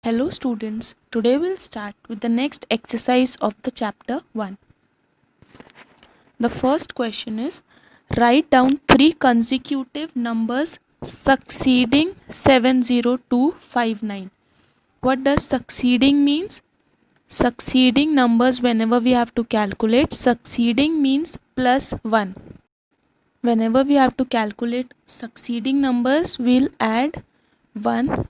Hello students, today we'll start with the next exercise of the chapter 1. The first question is, write down 3 consecutive numbers succeeding 70259. What does succeeding means? Succeeding numbers, whenever we have to calculate, succeeding means plus 1. Whenever we have to calculate succeeding numbers, we'll add 1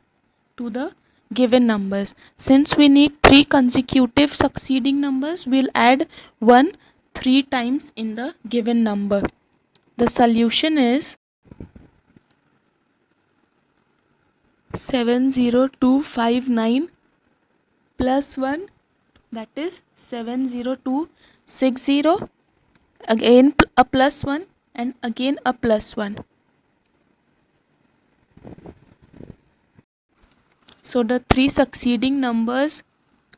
to the given numbers. Since we need 3 consecutive succeeding numbers, we'll add 1 3 times in the given number. The solution is 70259 plus 1, that is 70260, again a plus 1 and again a plus 1. So the 3 succeeding numbers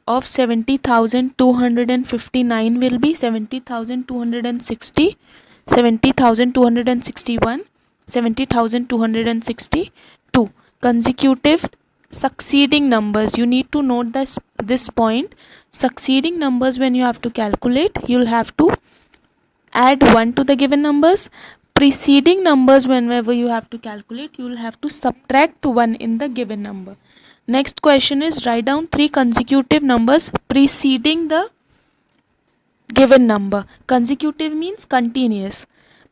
of 70,259 will be 70,260, 70,261, 70,262. Consecutive succeeding numbers. You need to note this point. Succeeding numbers, when you have to calculate, you'll have to add 1 to the given numbers. Preceding numbers, whenever you have to calculate, you will have to subtract 1 in the given number. Next question is, write down 3 consecutive numbers preceding the given number. Consecutive means continuous.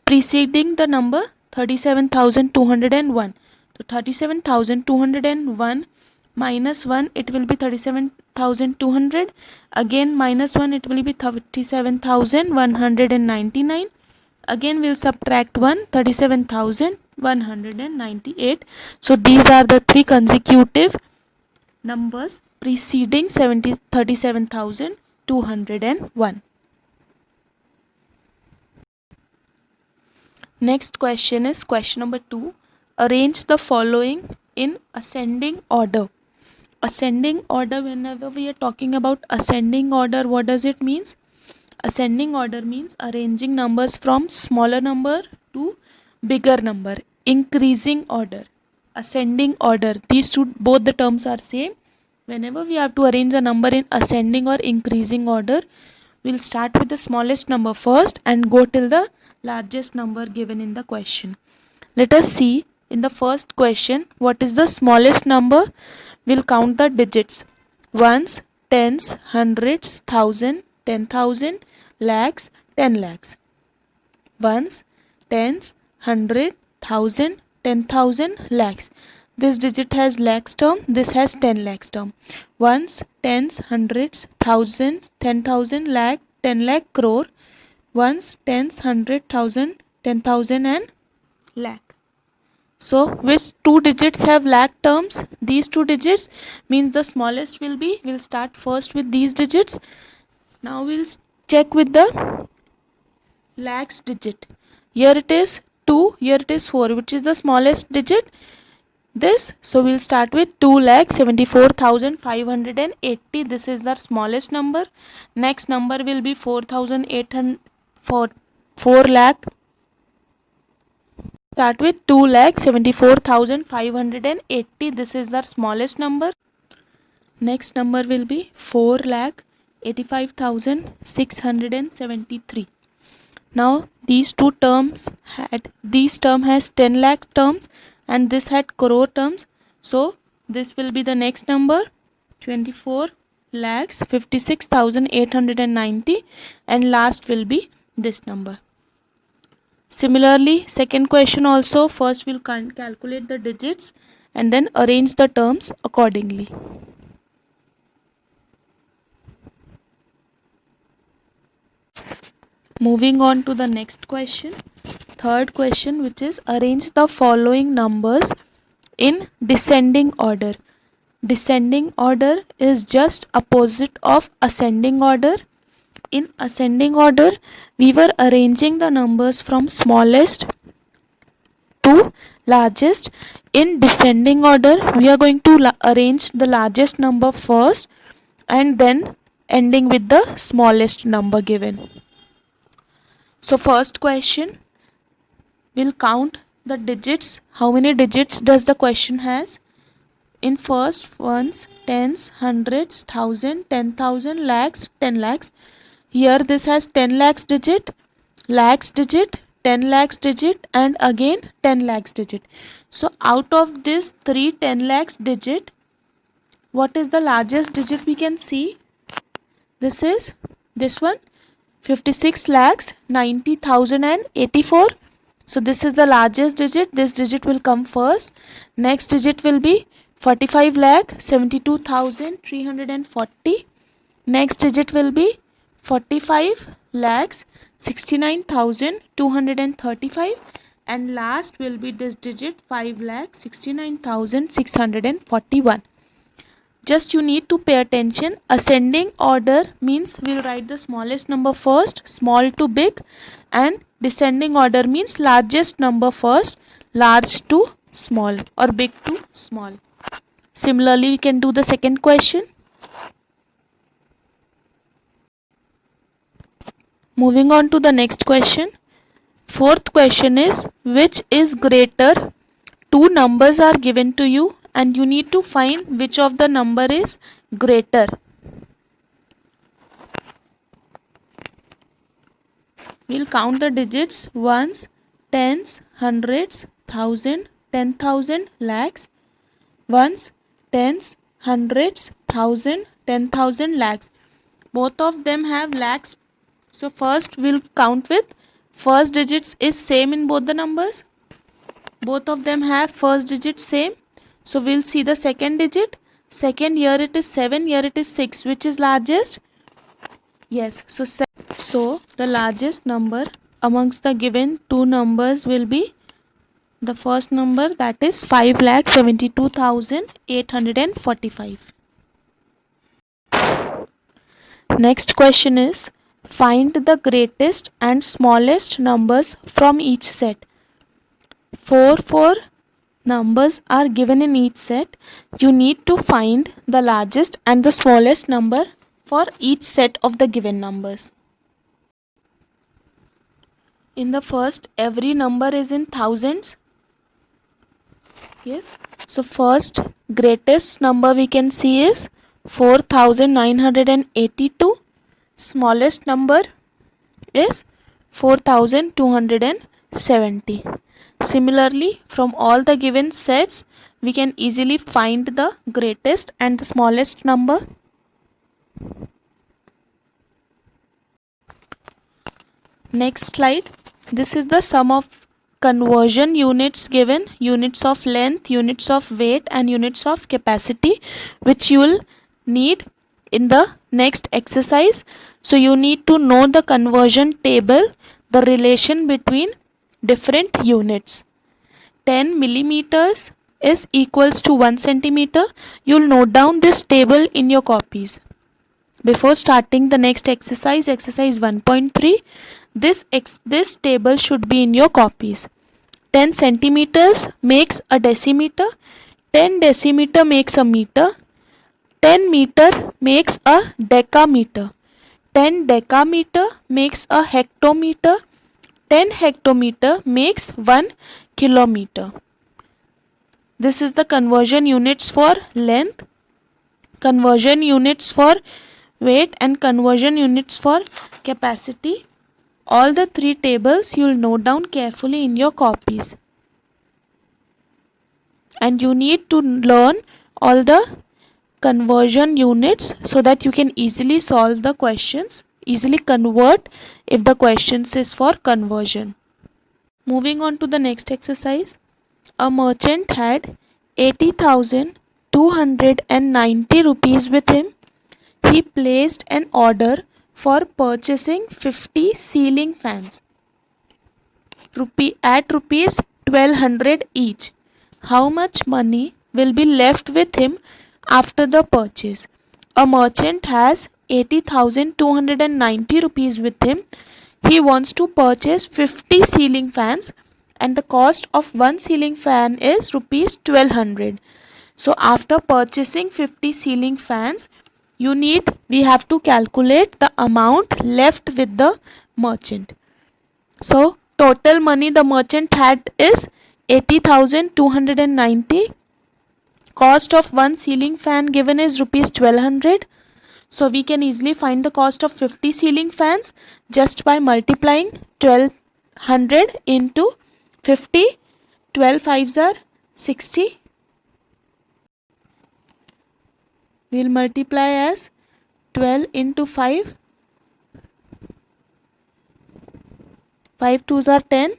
Preceding the number 37,201. So 37,201 minus 1, it will be 37,200. Again minus 1, it will be 37,199. Again we'll subtract 1, 37,198. So these are the 3 consecutive numbers preceding 37,201. Next question is question number 2. Arrange the following in ascending order. Ascending order, whenever we are talking about ascending order, what does it mean? Ascending order means arranging numbers from smaller number to bigger number. Increasing order, ascending order, these two, both the terms are same. Whenever we have to arrange a number in ascending or increasing order, we'll start with the smallest number first and go till the largest number given in the question. Let us see in the first question what is the smallest number. We'll count the digits: ones, tens, hundreds, thousand, 10,000, lakhs, 10 lakhs. Ones, tens, hundred, thousand, 10,000, lakhs. This digit has lakhs term, this has 10 lakhs term. Ones, tens, hundreds, thousands, 10,000, lakh, 10 lakh, crore. Ones, tens, hundred, thousand, 10,000 and lakh. So which two digits have lakh terms? These two digits means the smallest will be, we'll start first with these digits. Now we'll check with the lakhs digit. Here it is 2, here it is 4. Which is the smallest digit? This. So we'll start with 2,74,580. This is the smallest number. Next number will be 4,800, 4 lakh. Start with 2,74,580. This is the smallest number. Next number will be 4,85,673. Now these two terms had, this term has 10 lakh terms and this had crore terms. So this will be the next number, 24 lakhs 56,890, and last will be this number. Similarly, second question also, first we'll calculate the digits and then arrange the terms accordingly. Moving on to the next question, third question, which is arrange the following numbers in descending order. Descending order is just opposite of ascending order. In ascending order, we were arranging the numbers from smallest to largest. In descending order, we are going to arrange the largest number first and then ending with the smallest number given. So first question, we'll count the digits. How many digits does the question has? in first ones, tens, hundreds, thousand, 10,000, lakhs, 10 lakhs. Here this has 10 lakhs digit, lakhs digit, 10 lakhs digit, and again 10 lakhs digit. So out of this 10 lakhs digit, what is the largest digit we can see? This is this one, 56 lakhs 90,084. So this is the largest digit. This digit will come first. Next digit will be 45 lakh 72,340. Next digit will be 45 lakhs 69,235, and last will be this digit 5 lakhs 69,641. Just you need to pay attention. Ascending order means we'll write the smallest number first, small to big, and descending order means largest number first, large to small or big to small. Similarly, we can do the second question. Moving on to the next question. Fourth question is, which is greater? Two numbers are given to you and you need to find which of the number is greater. We'll count the digits: ones, tens, hundreds, thousand, 10,000, lakhs. Ones, tens, hundreds, thousand, 10,000, lakhs. Both of them have lakhs. So first we'll count with first digits is same in both the numbers. Both of them have first digit same. So we'll see the second digit. Second, here it is 7, here it is 6. Which is largest? Yes. So the largest number amongst the given two numbers will be the first number, that is 5,72,845. Next question is, find the greatest and smallest numbers from each set. Four numbers are given in each set. You need to find the largest and the smallest number for each set of the given numbers. In the first, every number is in thousands. Yes. So first greatest number we can see is 4,982. Smallest number is 4,270. Similarly, from all the given sets, we can easily find the greatest and the smallest number. Next slide. This is the sum of conversion units given, units of length, units of weight, and units of capacity, which you will need in the next exercise. So you need to know the conversion table, the relation between different units. 10 millimeters is equals to 1 centimeter. You'll note down this table in your copies. Before starting the next exercise, exercise 1.3, this table should be in your copies. 10 centimeters makes a decimeter, 10 decimeter makes a meter, 10 meter makes a decameter, 10 decameter makes a hectometer, 10 hectometer makes 1 kilometer. This is the conversion units for length, conversion units for weight, and conversion units for capacity. All the three tables you will note down carefully in your copies. And you need to learn all the conversion units so that you can easily solve the questions, easily convert if the questions is for conversion. Moving on to the next exercise. A merchant had 80,290 rupees with him. He placed an order for purchasing 50 ceiling fans at rupees 1200 each. How much money will be left with him after the purchase? A merchant has 80,290 rupees with him. He wants to purchase 50 ceiling fans and the cost of one ceiling fan is rupees 1200. So after purchasing 50 ceiling fans, we have to calculate the amount left with the merchant. So total money the merchant had is 80,290. cost of one ceiling fan given is rupees 1200. So we can easily find the cost of 50 ceiling fans just by multiplying 1200 into 50. 12 fives are 60. We'll multiply as 12 into 5. 5 twos are 10.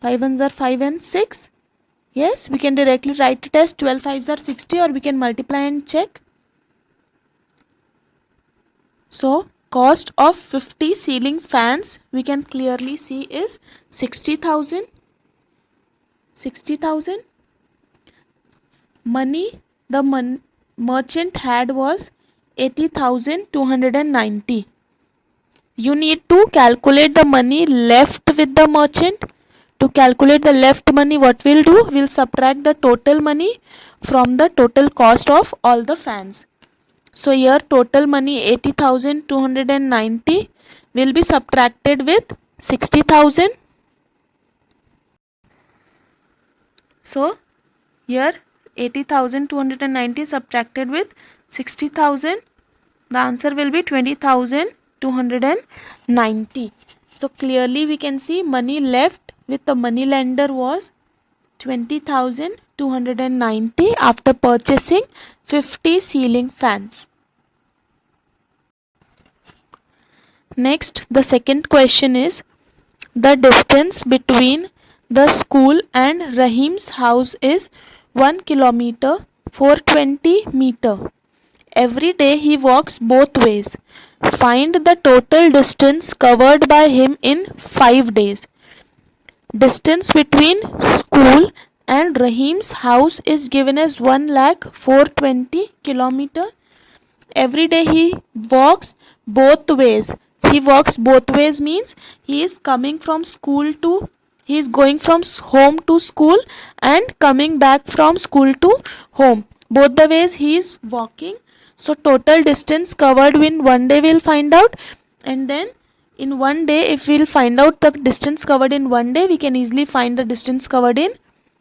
5 ones are 5 and 6. Yes, we can directly write it as 12 fives are 60, or we can multiply and check. So cost of 50 ceiling fans we can clearly see is 60,000. 60,000. Money the merchant had was 80,290. You need to calculate the money left with the merchant. To calculate the left money, what we'll do? We'll subtract the total money from the total cost of all the fans. So here total money 80,290 will be subtracted with 60,000. So here 80,290 subtracted with 60,000. The answer will be 20,290. So clearly we can see money left with the money lender was 20,290 after purchasing 50 ceiling fans. Next, the second question is, the distance between the school and Rahim's house is 1 kilometer 420 meter. Every day he walks both ways. Find the total distance covered by him in 5 days. Distance between school and Rahim's house is given as 1,420 kilometer. Every day he walks both ways. He walks both ways means he is coming from school to, he is going from home to school and coming back from school to home. Both the ways he is walking. So total distance covered in one day we'll find out, and then in one day, if we'll find out the distance covered in one day, we can easily find the distance covered in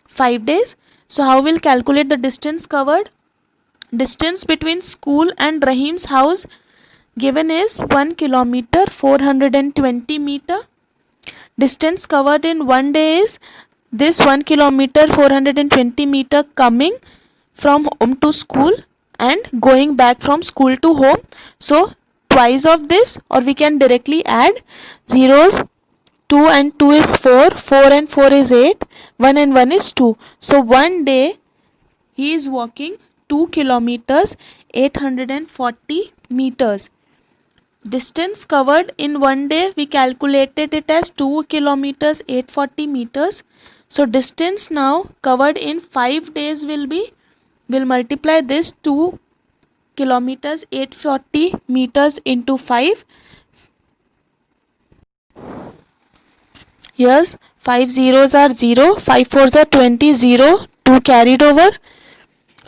5 days. So how we'll calculate the distance covered? Distance between school and Rahim's house given is 1 kilometer 420 meter. Distance covered in one day is this 1 kilometer 420 meter coming from home to school and going back from school to home. So twice of this, or we can directly add zeros. 2 and 2 is 4, 4 and 4 is 8, 1 and 1 is 2. So one day he is walking 2 kilometers 840 meters. Distance covered in one day we calculated it as 2 kilometers 840 meters. So distance now covered in 5 days will be, we'll multiply this 2 kilometers 840 meters into 5. Yes, 5 zeros are 0, 5 fours are 20, 0, 2 carried over,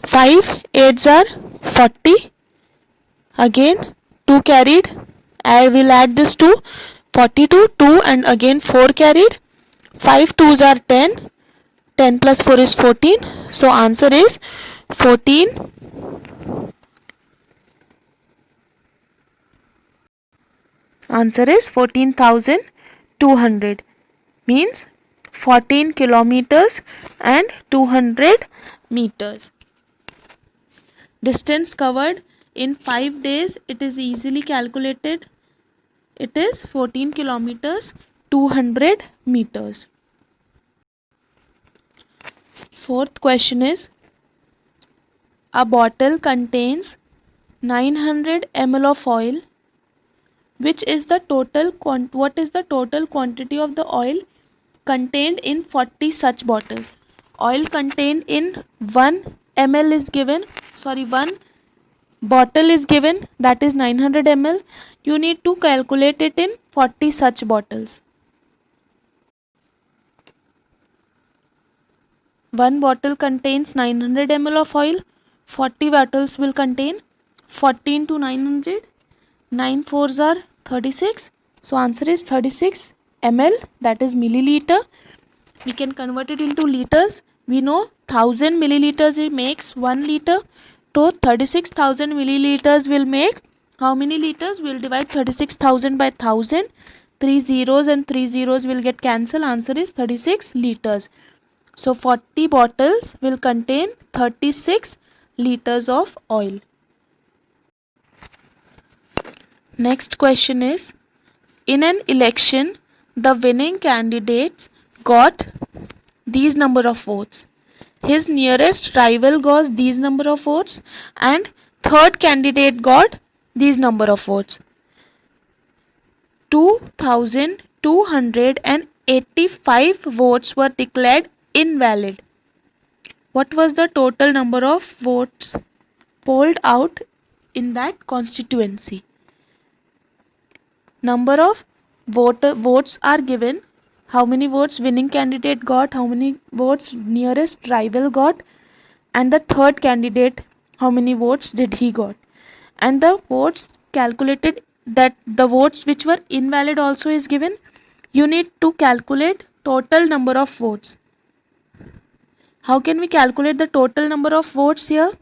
5 eights are 40, again 2 carried, and we'll add this to 42, 2 and again 4 carried, 5 twos are 10, 10 plus 4 is 14, so answer is 14. Answer is 14,200, means 14 kilometers and 200 meters. Distance covered in 5 days, it is easily calculated. It is 14 kilometers 200 meters. Fourth question is, a bottle contains 900 ml of oil. Which is the total what is the total quantity of the oil contained in 40 such bottles? Oil contained in 1 ml is given, 1 bottle is given, that is 900 ml. You need to calculate it in 40 such bottles. One bottle contains 900 ml of oil. 40 bottles will contain 14 to 900. 9 fours are 36. So answer is 36 ml, that is milliliter. We can convert it into liters. We know 1000 milliliters it makes 1 liter. So 36,000 milliliters will make how many liters? We'll divide 36,000 by 1000. 3 zeros and 3 zeros will get cancelled. Answer is 36 liters. So 40 bottles will contain 36 liters of oil. Next question is, in an election, the winning candidates got these number of votes. His nearest rival got these number of votes and third candidate got these number of votes. 2,285 votes were declared invalid. What was the total number of votes polled out in that constituency? Number of votes are given. How many votes winning candidate got, how many votes nearest rival got, and the third candidate, how many votes did he got. And the votes calculated, that the votes which were invalid also is given. You need to calculate total number of votes. How can we calculate the total number of votes here?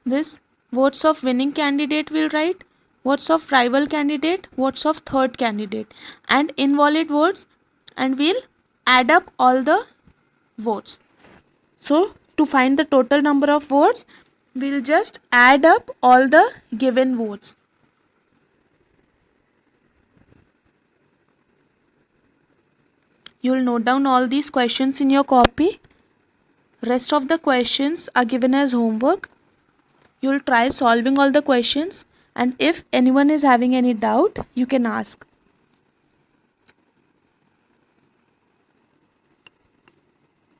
This votes of winning candidate will write, votes of rival candidate, votes of third candidate, and invalid votes, and we'll add up all the votes. So to find the total number of votes, we'll just add up all the given votes. You'll note down all these questions in your copy. Rest of the questions are given as homework. You'll try solving all the questions, and if anyone is having any doubt, you can ask.